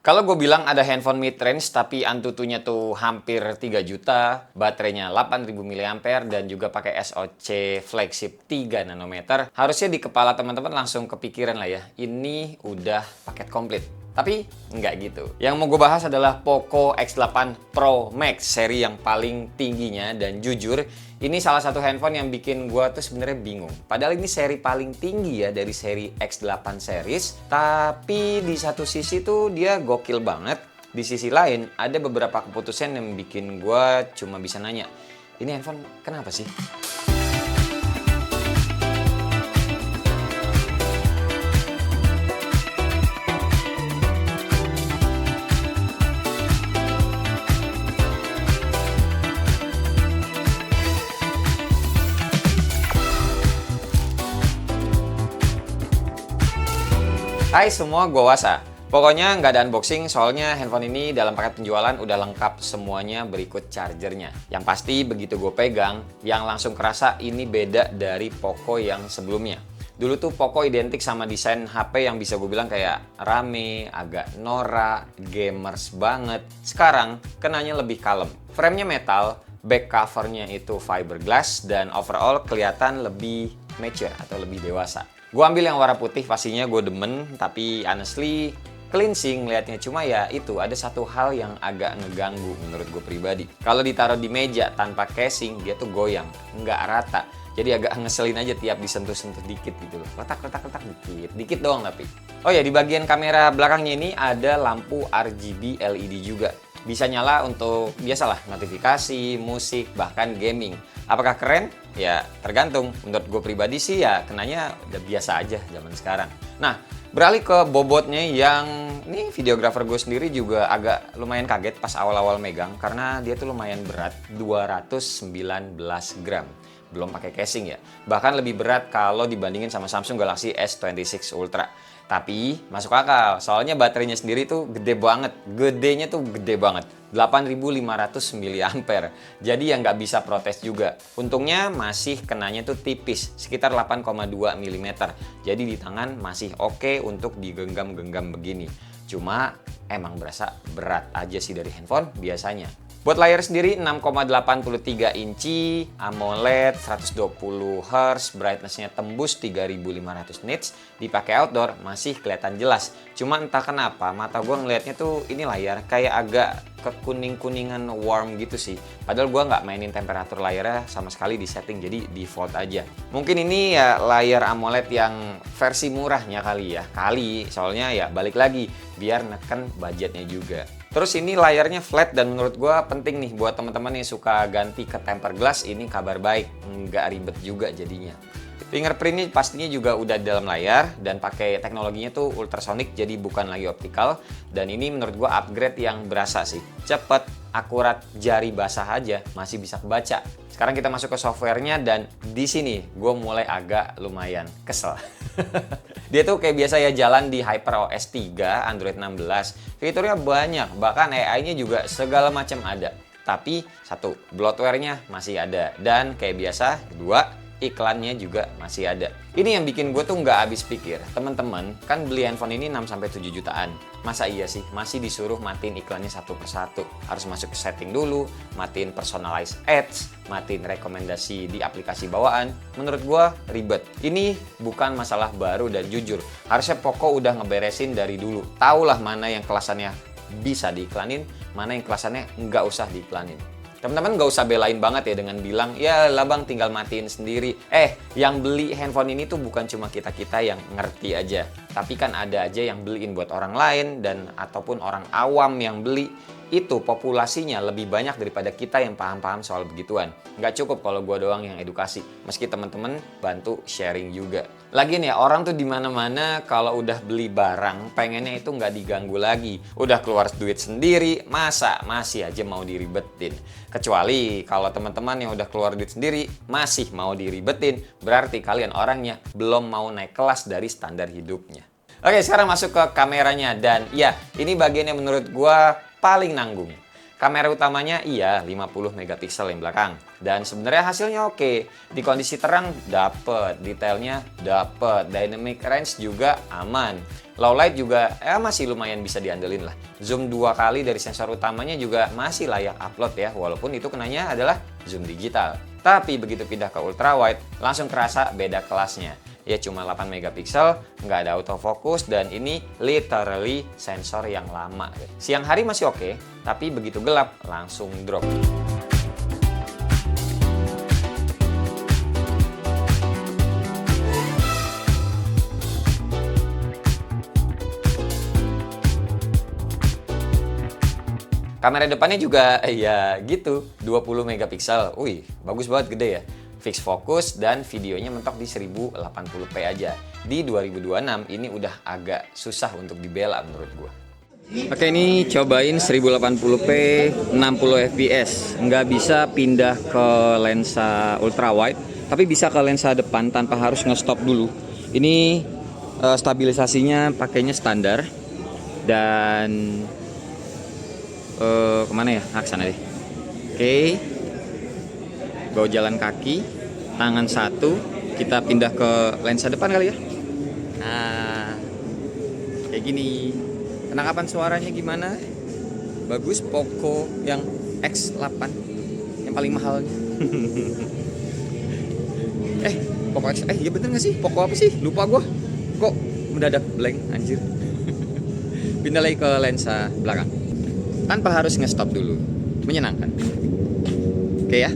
Kalau gue bilang ada handphone mid-range tapi Antutunya tuh hampir 3 juta, baterainya 8000 mAh dan juga pakai SoC flagship 3 nanometer, harusnya di kepala teman-teman langsung kepikiran lah ya, ini udah paket komplit. Tapi nggak gitu. Yang mau gue bahas adalah Poco X8 Pro Max, seri yang paling tingginya, dan jujur ini salah satu handphone yang bikin gue tuh sebenarnya bingung. Padahal ini seri paling tinggi ya dari seri X8 series, tapi di satu sisi tuh dia gokil banget. Di sisi lain ada beberapa keputusan yang bikin gue cuma bisa nanya, ini handphone kenapa sih? Hai semua, gue Wasa. Pokoknya nggak ada unboxing, soalnya handphone ini dalam paket penjualan udah lengkap semuanya berikut chargernya. Yang pasti begitu gue pegang, yang langsung kerasa ini beda dari Poco yang sebelumnya. Dulu tuh Poco identik sama desain HP yang bisa gue bilang kayak rame, agak norak, gamers banget. Sekarang kenanya lebih kalem. Framenya metal, back covernya itu fiberglass, dan overall kelihatan lebih mature atau lebih dewasa. Gue ambil yang warna putih, pastinya gue demen, tapi honestly clean sih ngeliatnya. Cuma ya itu, ada satu hal yang agak ngeganggu menurut gue pribadi. Kalau ditaruh di meja tanpa casing, dia tuh goyang, nggak rata. Jadi agak ngeselin aja tiap disentuh-sentuh dikit gitu loh. Letak-letak dikit, dikit doang tapi. Oh ya, di bagian kamera belakangnya ini ada lampu RGB LED juga. Bisa nyala untuk biasalah notifikasi, musik, bahkan gaming. Apakah keren? Ya tergantung. Menurut gue pribadi sih ya kenanya udah biasa aja zaman sekarang. Nah, beralih ke bobotnya yang ini videografer gue sendiri juga agak lumayan kaget pas awal-awal megang karena dia tuh lumayan berat, 219 gram. Belum pakai casing ya. Bahkan lebih berat kalau dibandingin sama Samsung Galaxy S26 Ultra. Tapi masuk akal, soalnya baterainya sendiri tuh gede banget. Gedenya tuh gede banget, 8500 mAh. Jadi ya nggak bisa protes juga. Untungnya masih kenanya tuh tipis, sekitar 8,2 mm. Jadi di tangan masih oke untuk digenggam-genggam begini. Cuma emang berasa berat aja sih dari handphone biasanya. Buat layar sendiri 6,83 inci, AMOLED 120 Hz, brightness-nya tembus 3500 nits, dipakai outdoor masih kelihatan jelas. Cuma entah kenapa mata gue ngelihatnya tuh ini layar kayak agak kekuning-kuningan warm gitu sih. Padahal gue nggak mainin temperatur layarnya sama sekali di setting, jadi default aja. Mungkin ini ya layar AMOLED yang versi murahnya kali ya. Soalnya ya balik lagi biar neken budgetnya juga. Terus ini layarnya flat dan menurut gue penting nih buat teman-teman yang suka ganti ke tempered glass, ini kabar baik, nggak ribet juga jadinya. Fingerprint pastinya juga udah di dalam layar dan pakai teknologinya tuh ultrasonic jadi bukan lagi optikal, dan ini menurut gue upgrade yang berasa sih. Cepet, akurat, jari basah aja masih bisa kebaca. Sekarang kita masuk ke softwarenya dan di sini gue mulai agak lumayan kesel. Dia tuh kayak biasa ya jalan di HyperOS 3 Android 16. Fiturnya banyak, bahkan AI-nya juga segala macam ada. Tapi satu, bloatware-nya masih ada, dan kayak biasa, kedua, iklannya juga masih ada. Ini yang bikin gue tuh nggak habis pikir. Teman-teman kan beli handphone ini 6-7 jutaan. Masa iya sih masih disuruh matiin iklannya satu persatu? Harus masuk ke setting dulu, matiin personalized ads, matiin rekomendasi di aplikasi bawaan. Menurut gue ribet. Ini bukan masalah baru dan jujur, harusnya Poco udah ngeberesin dari dulu. Taulah mana yang kelasannya bisa diiklanin, mana yang kelasannya nggak usah diiklanin. Teman-teman nggak usah belain banget ya dengan bilang, ya lah bang tinggal matiin sendiri. Yang beli handphone ini tuh bukan cuma kita-kita yang ngerti aja. Tapi kan ada aja yang beliin buat orang lain dan ataupun orang awam yang beli. Itu populasinya lebih banyak daripada kita yang paham-paham soal begituan. Nggak cukup kalau gue doang yang edukasi. Meski teman-teman bantu sharing juga. Lagian ya orang tuh dimana-mana kalau udah beli barang pengennya itu nggak diganggu lagi. Udah keluar duit sendiri, masa masih aja mau diribetin. Kecuali kalau teman-teman yang udah keluar duit sendiri masih mau diribetin, berarti kalian orangnya belum mau naik kelas dari standar hidupnya. Oke, sekarang masuk ke kameranya, dan ya ini bagian yang menurut gua paling nanggung. Kamera utamanya iya 50 megapiksel yang belakang, dan sebenarnya hasilnya oke. Di kondisi terang dapet, detailnya dapet, dynamic range juga aman. Low light juga masih lumayan bisa diandelin lah. Zoom 2 kali dari sensor utamanya juga masih layak upload ya, walaupun itu kenanya adalah zoom digital. Tapi begitu pindah ke ultra wide, langsung kerasa beda kelasnya. Ya cuma 8 megapiksel, nggak ada autofocus, dan ini literally sensor yang lama. Siang hari masih oke, tapi begitu gelap langsung drop. Kamera depannya juga ya gitu, 20 megapiksel. Wih, bagus banget, gede ya. Fix fokus dan videonya mentok di 1080p aja. Di 2026 ini udah agak susah untuk dibela menurut gua. Oke, ini cobain 1080p 60 fps. Nggak bisa pindah ke lensa ultra wide, tapi bisa ke lensa depan tanpa harus nge-stop dulu. Ini stabilisasinya pakainya standar dan kemana ya? Nah, kesana deh. Oke, bawa jalan kaki, tangan satu, kita pindah ke lensa depan kali ya. Nah, kayak gini. Penangkapan suaranya gimana? Bagus. Poco yang X8 yang paling mahal. Poco X, iya bener gak sih? Poco apa sih? Lupa gua. Kok mendadak blank anjir. Pindah lagi ke lensa belakang tanpa harus nge-stop dulu. Menyenangkan. Oke ya.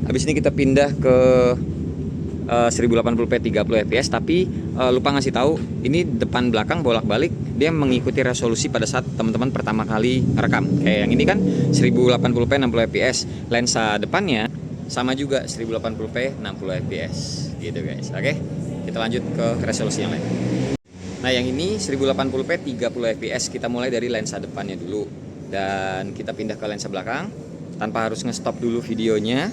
Habis ini kita pindah ke 1080p 30 fps, tapi lupa ngasih tahu ini depan belakang bolak-balik dia mengikuti resolusi pada saat teman-teman pertama kali rekam. Kayak yang ini kan 1080p 60 fps. Lensa depannya sama juga 1080p 60 fps gitu guys. Oke. Kita lanjut ke resolusi yang lain. Nah, yang ini 1080p 30 fps. Kita mulai dari lensa depannya dulu. Dan kita pindah ke lensa belakang tanpa harus nge-stop dulu videonya,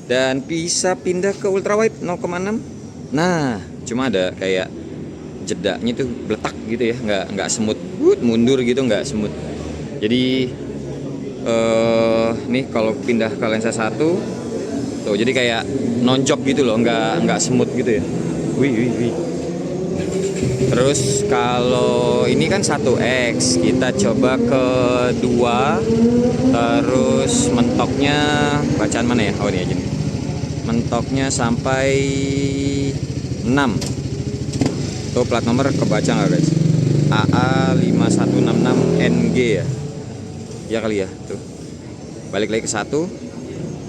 dan bisa pindah ke ultra wide 0,6. Nah, cuma ada kayak jedanya tuh beletak gitu ya, nggak smooth, mundur gitu, nggak smooth. Jadi nih kalau pindah ke lensa 1 tuh jadi kayak nonjok gitu loh, nggak smooth gitu ya. Wih. Terus kalau ini kan 1x, kita coba ke 2, terus mentoknya bacaan mana ya? Oh, ini aja nih. Mentoknya sampai 6. Tuh plat nomor kebaca nggak guys? AA5166NG ya? Ya kali ya, tuh. Balik lagi ke 1,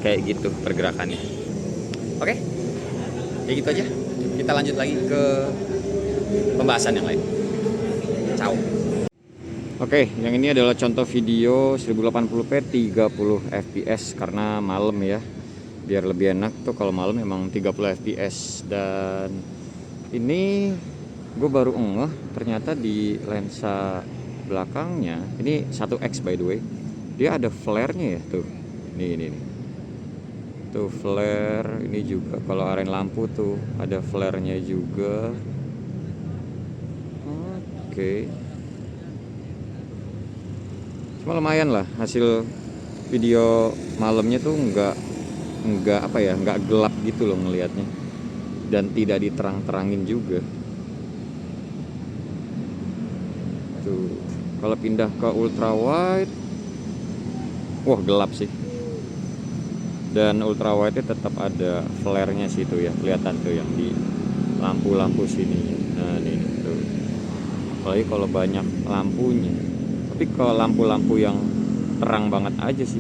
kayak gitu pergerakannya. Oke, kayak gitu aja. Kita lanjut lagi ke pembahasan yang lain. Ciao. Oke, yang ini adalah contoh video 1080p 30 fps karena malam ya. Biar lebih enak tuh kalau malam memang 30 fps. Dan ini gue baru ngeh ternyata di lensa belakangnya ini 1x by the way. Dia ada flare-nya ya tuh. Nih. Tuh flare, ini juga kalau aren lampu tuh ada flare-nya juga. Oke. Cuma lumayan lah hasil video malamnya tuh nggak apa ya, nggak gelap gitu loh ngelihatnya, dan tidak diterang-terangin juga. Tuh kalau pindah ke ultra wide, wah gelap sih. Dan ultra wide tetap ada flare-nya sih tuh ya, kelihatan tuh yang di lampu-lampu sini. Nah ini tuh. Apalagi kalau banyak lampunya. Tapi kalau lampu-lampu yang terang banget aja sih,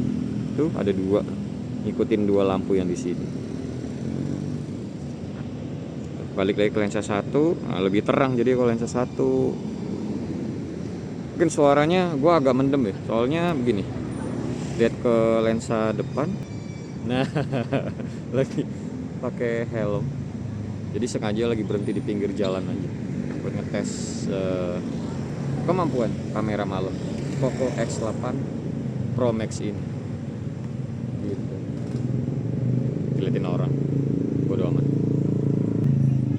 tuh ada 2, ngikutin 2 lampu yang di sini. Balik lagi ke lensa 1, nah lebih terang jadi kalau lensa 1. Mungkin suaranya gue agak mendem ya, soalnya begini, lihat ke lensa depan, nah lagi pakai helm, jadi sengaja lagi berhenti di pinggir jalan aja buat ngetes kemampuan kamera malam Poco X8 Pro Max ini gitu. Dilihatin orang, bodo amat.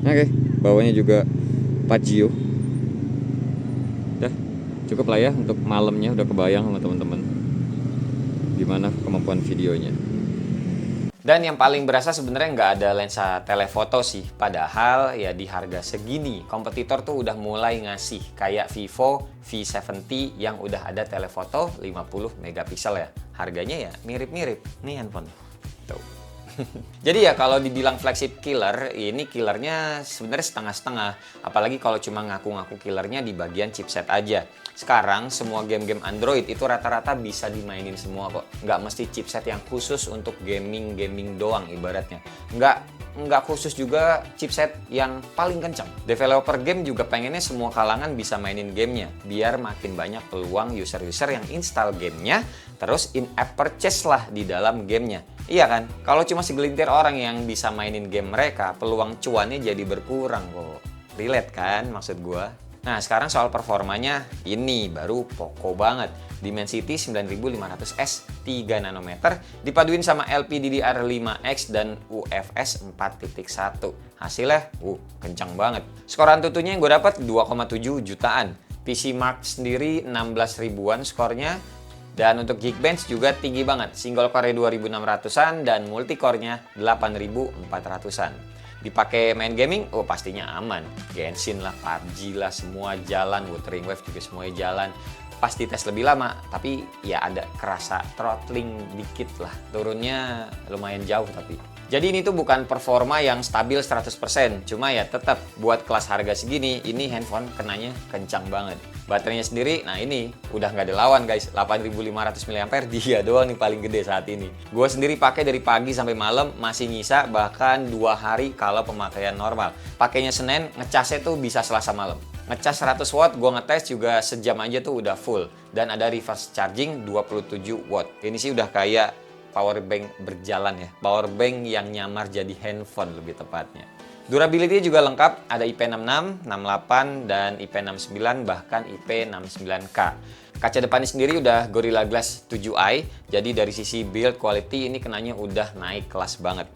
Oke, bawahnya juga Pagio. Udah cukup lah ya untuk malamnya, udah kebayang sama teman-teman gimana kemampuan videonya. Dan yang paling berasa sebenarnya nggak ada lensa telefoto sih. Padahal ya di harga segini, kompetitor tuh udah mulai ngasih kayak Vivo V70 yang udah ada telefoto 50 megapiksel ya. Harganya ya mirip-mirip. Nih handphone. Tuh. Jadi ya kalau dibilang flagship killer, ini killernya sebenarnya setengah-setengah. Apalagi kalau cuma ngaku-ngaku killernya di bagian chipset aja. Sekarang semua game-game Android itu rata-rata bisa dimainin semua kok. Nggak mesti chipset yang khusus untuk gaming doang ibaratnya. Nggak khusus juga chipset yang paling kencang. Developer game juga pengennya semua kalangan bisa mainin gamenya, biar makin banyak peluang user-user yang install gamenya, terus in-app purchase lah di dalam gamenya. Iya kan? Kalau cuma segelintir orang yang bisa mainin game mereka, peluang cuannya jadi berkurang kok. Relate kan maksud gua? Nah, sekarang soal performanya, ini baru pokok banget. Dimensity 9500S 3 nanometer dipaduin sama LPDDR5X dan UFS 4.1. Hasilnya, kencang banget. Skor Antutunya yang gue dapat 2,7 jutaan. PC Mark sendiri 16 ribuan skornya. Dan untuk Geekbench juga tinggi banget, single core 2600-an dan multicore-nya 8400-an. Dipakai main gaming, pastinya aman. Genshin lah, PUBG lah, semua jalan. Wuthering Waves juga semuanya jalan. Pasti tes lebih lama, tapi ya ada kerasa throttling dikit lah. Turunnya lumayan jauh tapi. Jadi ini tuh bukan performa yang stabil 100%, cuma ya tetap buat kelas harga segini, ini handphone kenanya kencang banget. Baterainya sendiri, nah ini udah nggak ada lawan guys, 8500 mAh dia doang nih paling gede saat ini. Gue sendiri pakai dari pagi sampai malam masih nyisa bahkan 2 hari kalau pemakaian normal. Pakainya Senin, ngecasnya tuh bisa Selasa malam. Ngecas 100 watt, gue ngetes juga sejam aja tuh udah full. Dan ada reverse charging 27 watt. Ini sih udah kayak power bank berjalan ya. Power bank yang nyamar jadi handphone lebih tepatnya. Durability juga lengkap, ada IP66, 68, dan IP69, bahkan IP69K. Kaca depannya sendiri udah Gorilla Glass 7i, jadi dari sisi build quality ini kenanya udah naik kelas banget.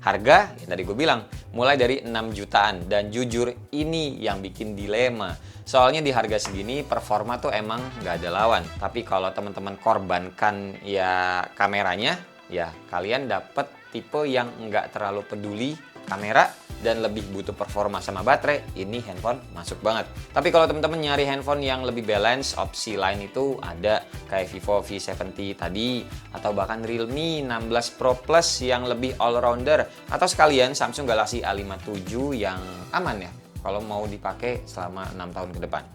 Harga, yang tadi gue bilang, mulai dari 6 jutaan, dan jujur ini yang bikin dilema. Soalnya di harga segini, performa tuh emang nggak ada lawan. Tapi kalau teman-teman korbankan ya kameranya, ya kalian dapet tipe yang nggak terlalu peduli kamera dan lebih butuh performa sama baterai, ini handphone masuk banget. Tapi kalau teman-teman nyari handphone yang lebih balance, opsi lain itu ada kayak Vivo V70 tadi, atau bahkan Realme 16 Pro Plus yang lebih all-rounder, atau sekalian Samsung Galaxy A57 yang aman ya kalau mau dipakai selama 6 tahun ke depan.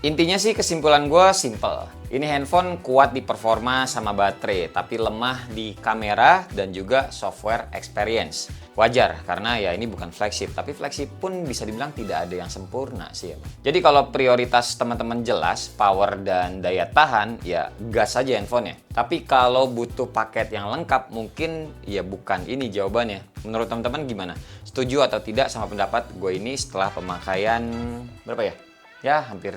Intinya sih kesimpulan gue simple. Ini handphone kuat di performa sama baterai, tapi lemah di kamera dan juga software experience. Wajar, karena ya ini bukan flagship, tapi flagship pun bisa dibilang tidak ada yang sempurna sih. Jadi kalau prioritas teman-teman jelas, power dan daya tahan, ya gas aja handphonenya. Tapi kalau butuh paket yang lengkap, mungkin ya bukan ini jawabannya. Menurut teman-teman gimana? Setuju atau tidak sama pendapat gue ini setelah pemakaian berapa ya? Ya hampir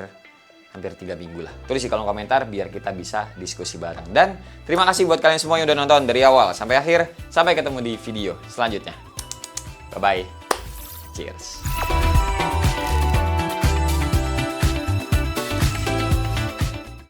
3 minggu lah. Tulis di kolom komentar biar kita bisa diskusi bareng. Dan terima kasih buat kalian semua yang udah nonton dari awal sampai akhir. Sampai ketemu di video selanjutnya. Bye-bye. Cheers.